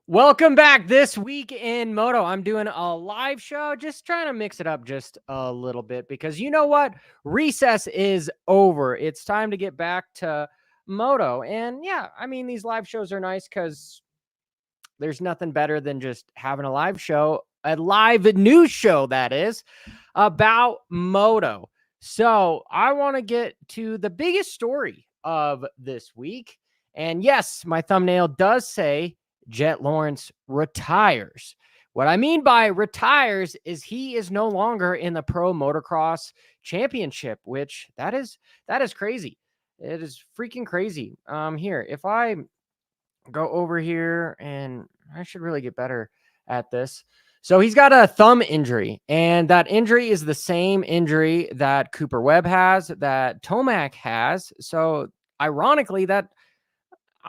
Welcome back. This week in Moto, I'm doing a live show, just trying to mix it up just a little bit because you know what? Recess is over. It's time to get back to Moto. And yeah, I mean, these live shows are nice because there's nothing better than just having a live show, a live news show, that is, about Moto. So I want to get to the biggest story of this week. And yes, my thumbnail does say Jett Lawrence retires. What I mean by retires is he is no longer in the Pro Motocross Championship, which that is crazy. It is freaking crazy. Here, if I go over here, and I should really get better at this. So he's got a thumb injury, and that injury is the same injury that Cooper Webb has, that Tomac has. So ironically, that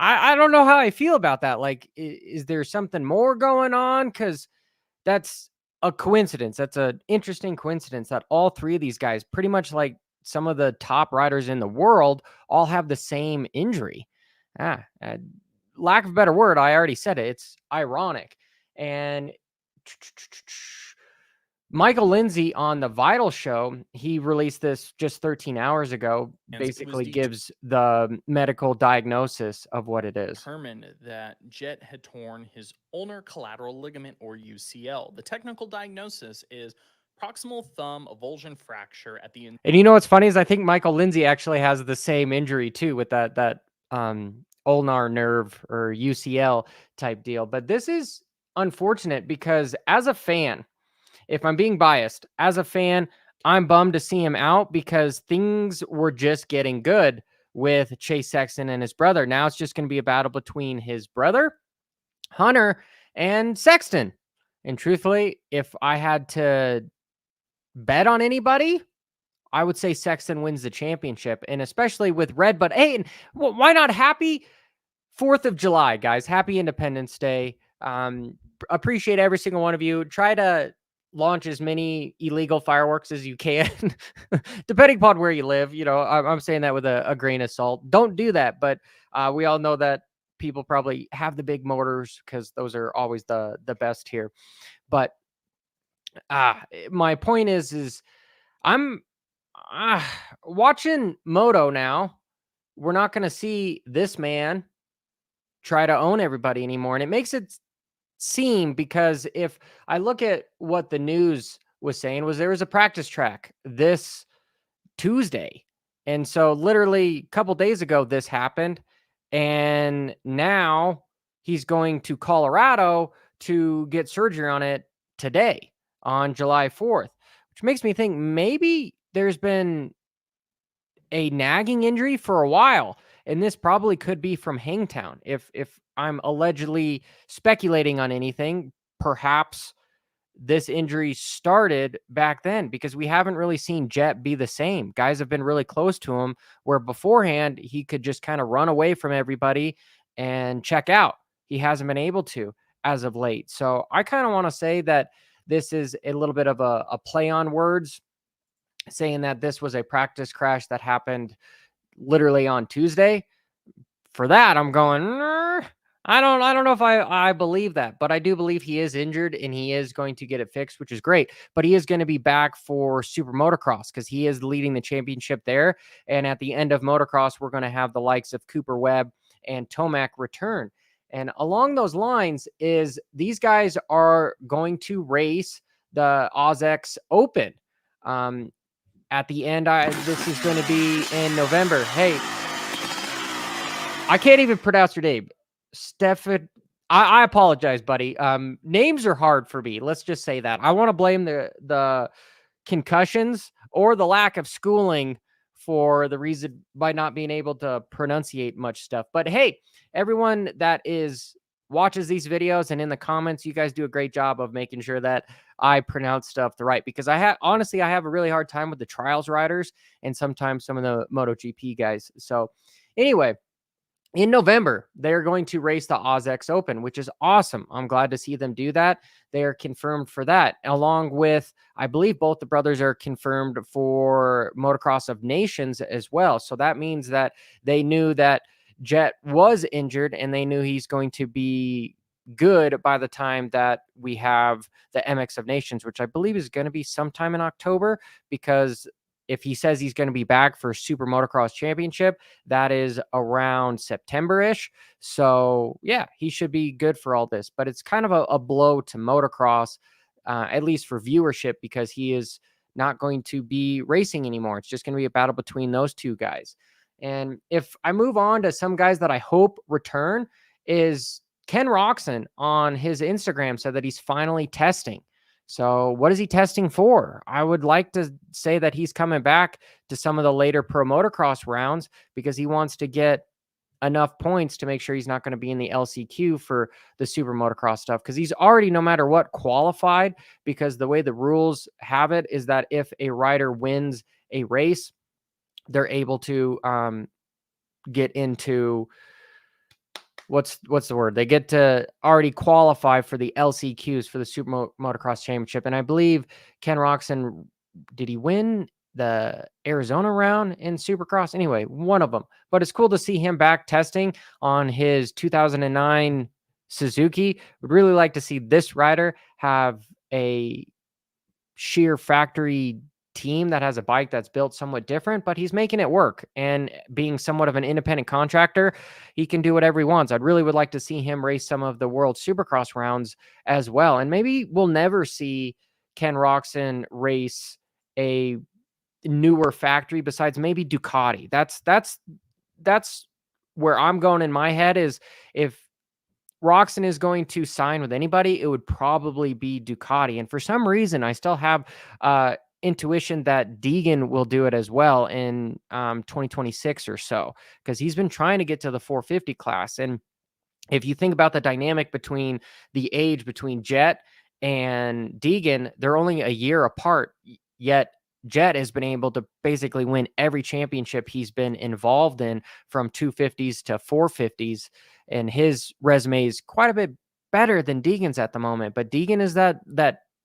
I don't know how I feel about that. Like, is there something more going on? Because that's a coincidence. That's an interesting coincidence that all three of these guys, pretty much like some of the top riders in the world, all have the same injury. Lack of a better word, I already said it. It's ironic. And Michael Lindsay on the Vital Show, he released this just 13 hours ago, basically gives the medical diagnosis of what it is. Determined that Jett had torn his ulnar collateral ligament, or UCL. The technical diagnosis is proximal thumb avulsion fracture at the end. And you know what's funny is I think Michael Lindsay actually has the same injury too, with that ulnar nerve or UCL type deal. But this is unfortunate because as a fan, if I'm being biased, as a fan, I'm bummed to see him out because things were just getting good with Chase Sexton and his brother. Now it's just going to be a battle between his brother, Hunter, and Sexton. And truthfully, if I had to bet on anybody, I would say Sexton wins the championship, and especially with Red. But hey, why not? Happy 4th of July, guys. Happy Independence Day. Appreciate every single one of you. Try to launch as many illegal fireworks as you can, depending upon where you live. You know, I'm saying that with a grain of salt. Don't do that, but we all know that people probably have the big motors because those are always the best here. But my point is I'm watching Moto now. We're not going to see this man try to own everybody anymore. And it makes it seem, because if I look at what the news was saying, was there was a practice track this Tuesday. And so literally a couple days ago, this happened. And now he's going to Colorado to get surgery on it today on July 4th, which makes me think maybe there's been a nagging injury for a while. And this probably could be from Hangtown. If I'm allegedly speculating on anything, perhaps this injury started back then, because we haven't really seen Jett be the same. Guys have been really close to him, where beforehand he could just kind of run away from everybody and check out. He hasn't been able to as of late. So I kind of want to say that this is a little bit of a play on words, saying that this was a practice crash that happened literally on Tuesday. For that, I'm going, I don't know if I believe that, but I do believe he is injured and he is going to get it fixed, which is great. But he is going to be back for Super Motocross because he is leading the championship there. And at the end of Motocross, we're going to have the likes of Cooper Webb and Tomac return. And along those lines is these guys are going to race the OzX Open. At the end, this is going to be in November. Hey, I can't even pronounce your name. Stefan, I apologize, buddy. Names are hard for me. Let's just say that. I want to blame the concussions or the lack of schooling for the reason by not being able to pronunciate much stuff. But hey, everyone that watches these videos and in the comments, you guys do a great job of making sure that I pronounce stuff right, because I have a really hard time with the trials riders and sometimes some of the MotoGP guys. So anyway, in November, they're going to race the OzX Open, which is awesome. I'm glad to see them do that. They are confirmed for that, along with, I believe both the brothers are confirmed for Motocross of Nations as well. So that means that they knew that Jett was injured and they knew he's going to be good by the time that we have the MX of Nations, which I believe is going to be sometime in October, because if he says he's going to be back for Super Motocross Championship, that is around September-ish. So yeah, he should be good for all this, but it's kind of a blow to motocross, at least for viewership, because he is not going to be racing anymore. It's just going to be a battle between those two guys. And if I move on to some guys that I hope return, is Ken Roczen on his Instagram said that he's finally testing. So what is he testing for? I would like to say that he's coming back to some of the later pro motocross rounds because he wants to get enough points to make sure he's not going to be in the LCQ for the super motocross stuff, because he's already, no matter what, qualified, because the way the rules have it is that if a rider wins a race, they're able to get into what's the word? They get to already qualify for the LCQs for the Super Motocross Championship. And I believe Ken Roczen, did he win the Arizona round in Supercross? Anyway, one of them. But it's cool to see him back testing on his 2009 Suzuki. Would really like to see this rider have a sheer factory team that has a bike that's built somewhat different, but he's making it work. And being somewhat of an independent contractor, he can do whatever he wants. I'd really would like to see him race some of the World Supercross rounds as well. And maybe we'll never see Ken Roczen race a newer factory besides maybe Ducati. That's where I'm going in my head, is if Roczen is going to sign with anybody, it would probably be Ducati. And for some reason, I still have intuition that Degan will do it as well in 2026 or so, because he's been trying to get to the 450 class. And if you think about the dynamic between the age between Jett and Degan, they're only a year apart, yet Jett has been able to basically win every championship he's been involved in, from 250s to 450s. And his resume is quite a bit better than Degan's at the moment. But Degan is that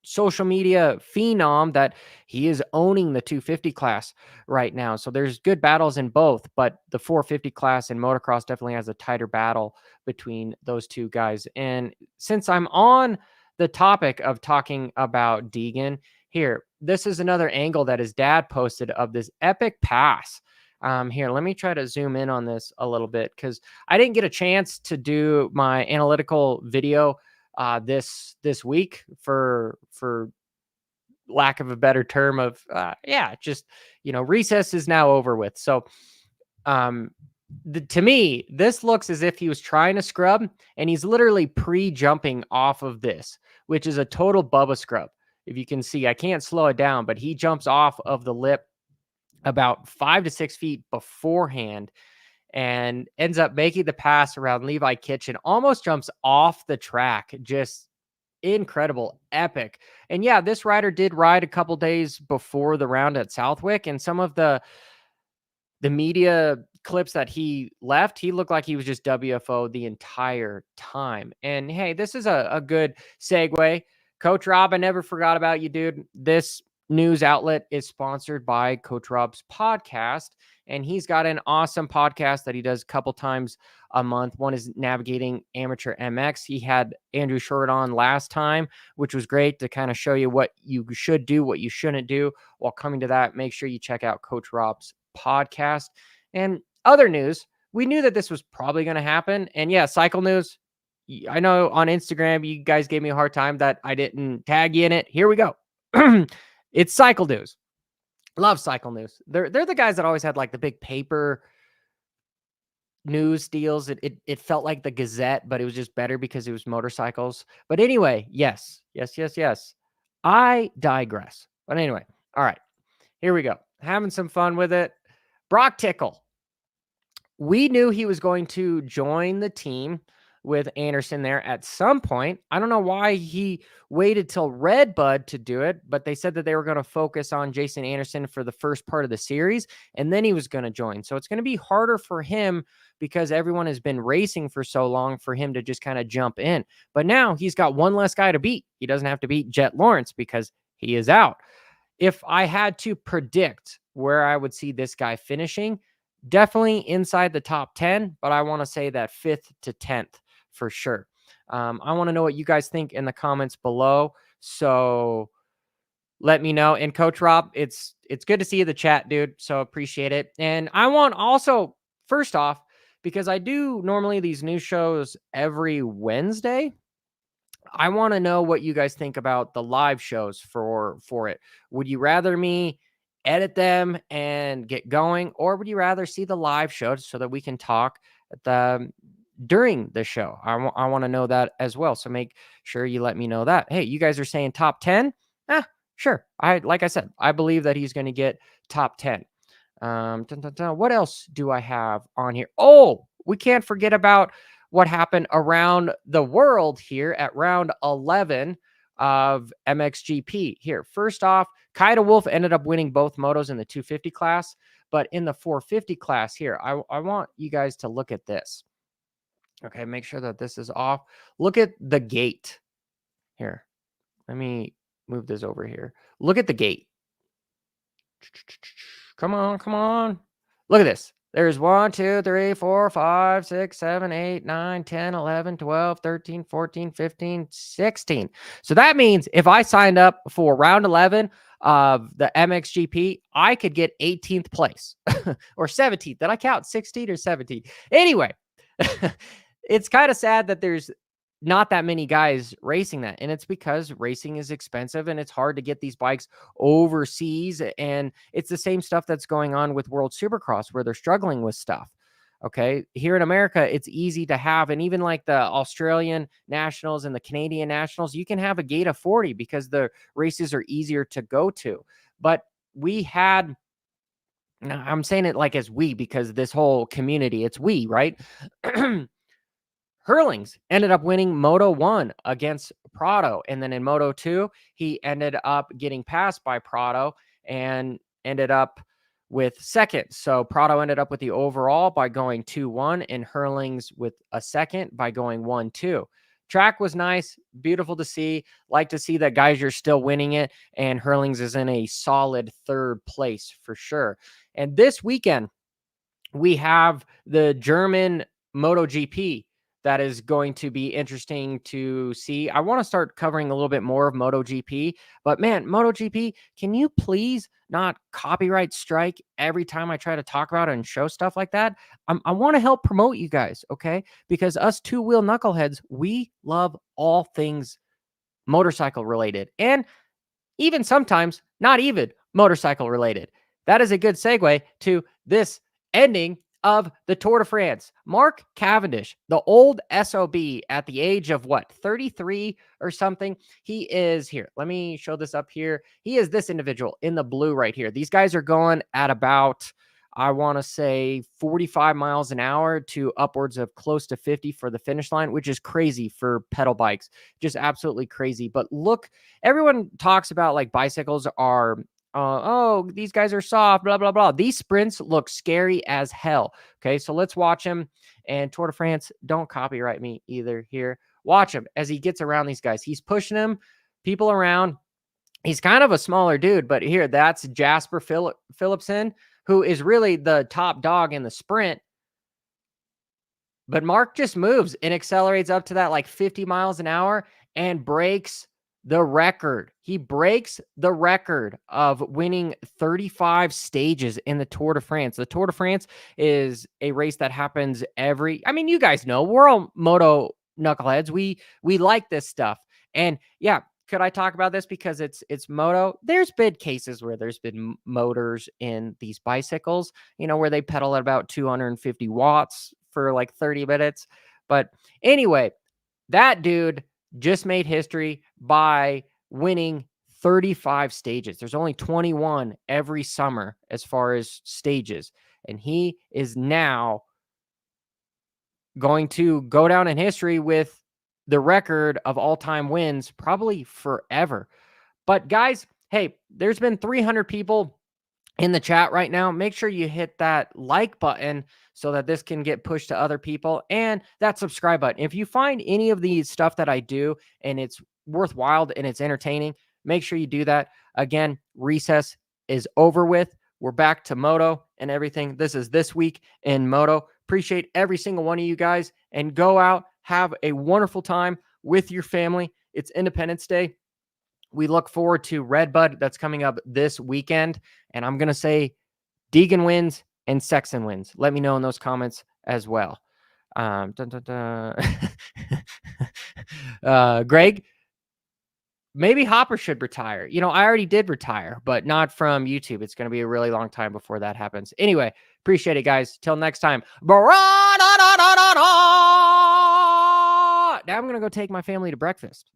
social media phenom that he is owning the 250 class right now. So there's good battles in both, but the 450 class in motocross definitely has a tighter battle between those two guys. And since I'm on the topic of talking about Degan, here, this is another angle that his dad posted of this epic pass. Here, let me try to zoom in on this a little bit, because I didn't get a chance to do my analytical video this week for lack of a better term of just, recess is now over with. So to me, this looks as if he was trying to scrub, and he's literally pre-jumping off of this, which is a total Bubba scrub. If you can see, I can't slow it down, but he jumps off of the lip about 5 to 6 feet beforehand and ends up making the pass around Levi Kitchen, almost jumps off the track. Just incredible, epic. And yeah, this rider did ride a couple days before the round at Southwick, and some of the media clips that he left, he looked like he was just WFO the entire time. And hey, this is a good segue. Coach Rob, I never forgot about you, dude. This news outlet is sponsored by Coach Rob's podcast, and he's got an awesome podcast that he does a couple times a month. One is Navigating Amateur MX. He had Andrew Short on last time, which was great to kind of show you what you should do, what you shouldn't do. While coming to that, make sure you check out Coach Rob's podcast. And other news, we knew that this was probably going to happen. And yeah, cycle news. I know on Instagram, you guys gave me a hard time that I didn't tag you in it. Here we go. It's cycle news. Love cycle news. They're the guys that always had like the big paper news deals. It felt like the Gazette, but it was just better because it was motorcycles. But anyway, yes. I digress. But anyway, all right, here we go. Having some fun with it. Broc Tickle. We knew he was going to join the team with Anderson there at some point. I don't know why he waited till Redbud to do it, but they said that they were going to focus on Jason Anderson for the first part of the series, and then he was going to join. So it's going to be harder for him because everyone has been racing for so long for him to just kind of jump in. But now he's got one less guy to beat. He doesn't have to beat Jett Lawrence because he is out. If I had to predict where I would see this guy finishing, definitely inside the top 10, but I want to say that 5th to 10th for sure. I want to know what you guys think in the comments below. So let me know. And Coach Rob, it's good to see you in the chat, dude. So appreciate it. And I want also, first off, because I do normally these news shows every Wednesday, I want to know what you guys think about the live shows for it. Would you rather me edit them and get going, or would you rather see the live shows so that we can talk at the during the show? I want to know that as well. So make sure you let me know that. Hey, you guys are saying top 10? Sure. Like I said, I believe that he's going to get top 10. What else do I have on here? Oh, we can't forget about what happened around the world here at round 11 of MXGP. Here, first off, Kaida Wolf ended up winning both motos in the 250 class, but in the 450 class here, I want you guys to look at this. Okay, make sure that this is off. Look at the gate here. Let me move this over here. Look at the gate. Come on, come on. Look at this. There's 1, 2, 3, 4, 5, 6, 7, 8, 9, 10, 11, 12, 13, 14, 15, 16. So that means if I signed up for round 11 of the MXGP, I could get 18th place or 17th. Did I count 16 or 17? Anyway, it's kind of sad that there's not that many guys racing that. And it's because racing is expensive and it's hard to get these bikes overseas. And it's the same stuff that's going on with World Supercross where they're struggling with stuff. Okay. Here in America, it's easy to have. And even like the Australian Nationals and the Canadian Nationals, you can have a gate of 40 because the races are easier to go to. But we had, I'm saying it like as we, because this whole community, it's we, right? Hurlings ended up winning Moto 1 against Prado. And then in Moto 2, he ended up getting passed by Prado and ended up with second. So Prado ended up with the overall by going 2-1 and Hurlings with a second by going 1-2. Track was nice, beautiful to see. Like to see that Geiger still winning it, and Hurlings is in a solid third place for sure. And this weekend, we have the German MotoGP that is going to be interesting to see. I want to start covering a little bit more of MotoGP, but man, MotoGP, can you please not copyright strike every time I try to talk about it and show stuff like that? I want to help promote you guys, okay? Because us two-wheel knuckleheads, we love all things motorcycle related, and even sometimes not even motorcycle related. That is a good segue to this ending of the Tour de France. Mark Cavendish, the old SOB at the age of what, 33 or something? He is here. Let me show this up here. He is this individual in the blue right here. These guys are going at about, I want to say 45 miles an hour to upwards of close to 50 for the finish line, which is crazy for pedal bikes. Just absolutely crazy. But look, everyone talks about like bicycles are, oh, these guys are soft, blah, blah, blah. These sprints look scary as hell. Okay, so let's watch him. And Tour de France, don't copyright me either here. Watch him as he gets around these guys. He's pushing them, people around. He's kind of a smaller dude, but here, that's Jasper Philipsen, who is really the top dog in the sprint. But Mark just moves and accelerates up to that like 50 miles an hour and breaks the record. He breaks the record of winning 35 stages in the Tour de France. The Tour de France is a race that happens you guys know, we're all moto knuckleheads. We like this stuff. And yeah, could I talk about this because it's moto? There's been cases where there's been motors in these bicycles, where they pedal at about 250 watts for like 30 minutes. But anyway, that dude just made history by winning 35 stages. There's only 21 every summer as far as stages. And he is now going to go down in history with the record of all-time wins probably forever. But guys, hey, there's been 300 people in the chat right now. Make sure you hit that like button so that this can get pushed to other people, and that subscribe button. If you find any of these stuff that I do and it's worthwhile and it's entertaining, make sure you do that. Again, recess is over with. We're back to moto and everything. This is This Week in Moto. Appreciate every single one of you guys, and go out, Have a wonderful time with your family. It's Independence Day. We look forward to Redbud that's coming up this weekend. And I'm going to say Degan wins and Sexton wins. Let me know in those comments as well. Greg, maybe Hopper should retire. You know, I already did retire, but not from YouTube. It's going to be a really long time before that happens. Anyway, appreciate it, guys. Till next time. Now I'm going to go take my family to breakfast.